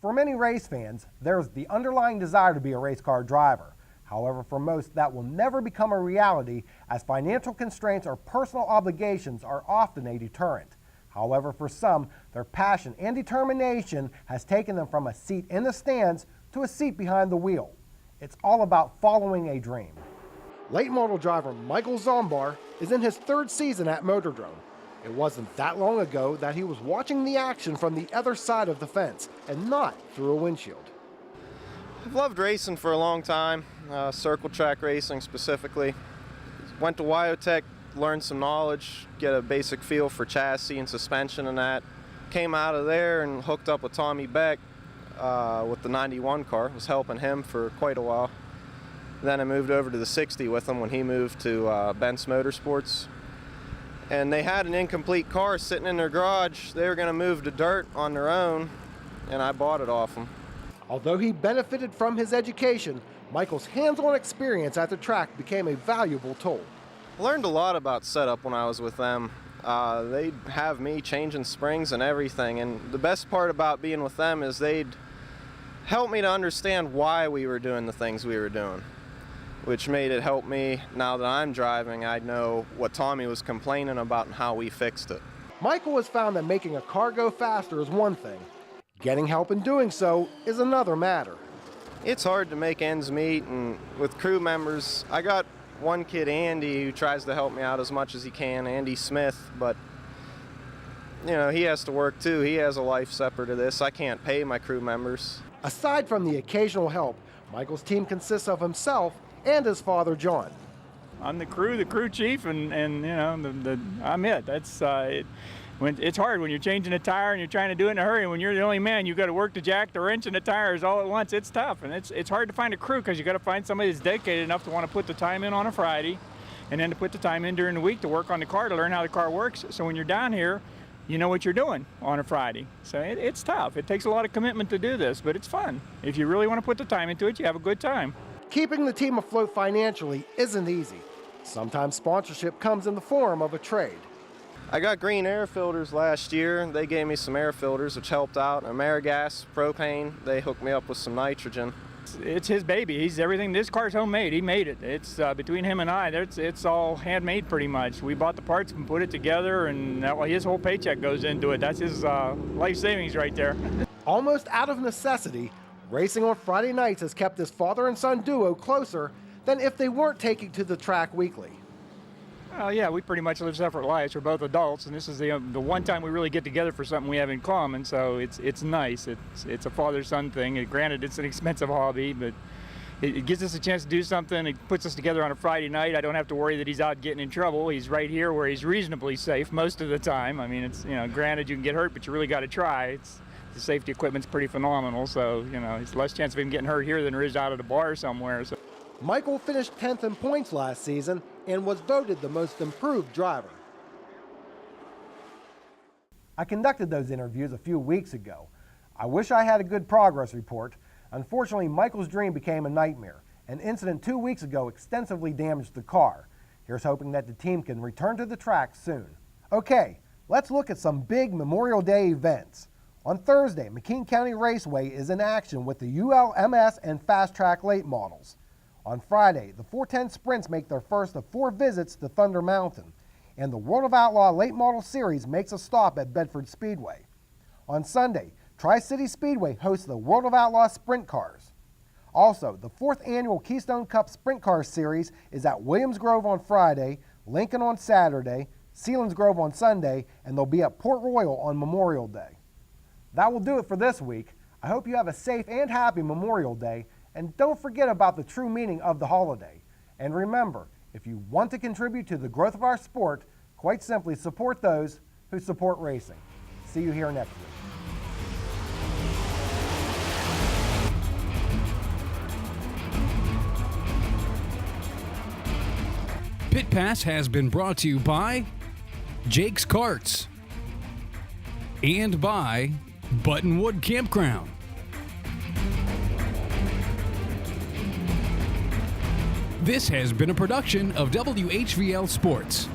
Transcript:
For many race fans, there's the underlying desire to be a race car driver. However, for most, that will never become a reality, as financial constraints or personal obligations are often a deterrent. However, for some, their passion and determination has taken them from a seat in the stands to a seat behind the wheel. It's all about following a dream. Late model driver Michael Zombar is in his third season at Motordrome. It wasn't that long ago that he was watching the action from the other side of the fence and not through a windshield. I've loved racing for a long time, circle track racing specifically. Went to Wyotech, learned some knowledge, get a basic feel for chassis and suspension and that. Came out of there and hooked up with Tommy Beck with the 91 car. Was helping him for quite a while. Then I moved over to the 60 with him when he moved to Benz Motorsports. And they had an incomplete car sitting in their garage. They were going to move to dirt on their own, and I bought it off them. Although he benefited from his education, Michael's hands-on experience at the track became a valuable tool. I learned a lot about setup when I was with them. They'd have me changing springs and everything, and the best part about being with them is they'd help me to understand why we were doing the things we were doing, which made it help me. Now that I'm driving, I know what Tommy was complaining about and how we fixed it. Michael has found that making a car go faster is one thing. Getting help in doing so is another matter. It's hard to make ends meet, and with crew members, I got one kid, Andy, who tries to help me out as much as he can, Andy Smith, but you know, he has to work too. He has a life separate of this. I can't pay my crew members. Aside from the occasional help, Michael's team consists of himself and his father, John. I'm the crew chief, and you know, I'm it. It's hard when you're changing a tire and you're trying to do it in a hurry. When you're the only man, you've got to work the jack, the wrench, and the tires all at once. It's tough, and it's hard to find a crew because you got to find somebody that's dedicated enough to want to put the time in on a Friday, and then to put the time in during the week to work on the car, to learn how the car works. So when you're down here, you know what you're doing on a Friday. So it's tough. It takes a lot of commitment to do this, but it's fun. If you really want to put the time into it, you have a good time. Keeping the team afloat financially isn't easy. Sometimes sponsorship comes in the form of a trade. I got green air filters last year. They gave me some air filters, which helped out. AmeriGas, propane, they hooked me up with some nitrogen. It's his baby. He's everything. This car's homemade. He made it. It's between him and I. It's all handmade pretty much. We bought the parts and put it together, and his whole paycheck goes into it. That's his life savings right there. Almost out of necessity, racing on Friday nights has kept this father and son duo closer than if they weren't taking to the track weekly. Well, yeah, we pretty much live separate lives. We're both adults, and this is the one time we really get together for something we have in common. So it's nice. It's a father-son thing. And granted, it's an expensive hobby, but it gives us a chance to do something. It puts us together on a Friday night. I don't have to worry that he's out getting in trouble. He's right here where he's reasonably safe most of the time. I mean, it's, you know, granted you can get hurt, but you really got to try. The safety equipment's pretty phenomenal. So, you know, it's less chance of him getting hurt here than there is out at a bar somewhere. So. Michael finished 10th in points last season and was voted the most improved driver. I conducted those interviews a few weeks ago. I wish I had a good progress report. Unfortunately, Michael's dream became a nightmare. An incident 2 weeks ago extensively damaged the car. Here's hoping that the team can return to the track soon. Okay, let's look at some big Memorial Day events. On Thursday, McKean County Raceway is in action with the ULMS and Fast Track late models. On Friday, the 410 Sprints make their first of 4 visits to Thunder Mountain, and the World of Outlaw Late Model Series makes a stop at Bedford Speedway. On Sunday, Tri-City Speedway hosts the World of Outlaw Sprint Cars. Also, the 4th annual Keystone Cup Sprint Car Series is at Williams Grove on Friday, Lincoln on Saturday, Sealands Grove on Sunday, and they'll be at Port Royal on Memorial Day. That will do it for this week. I hope you have a safe and happy Memorial Day. And don't forget about the true meaning of the holiday. And remember, if you want to contribute to the growth of our sport, quite simply support those who support racing. See you here next week. Pit Pass has been brought to you by Jake's Karts and by Buttonwood Campground. This has been a production of WHVL Sports.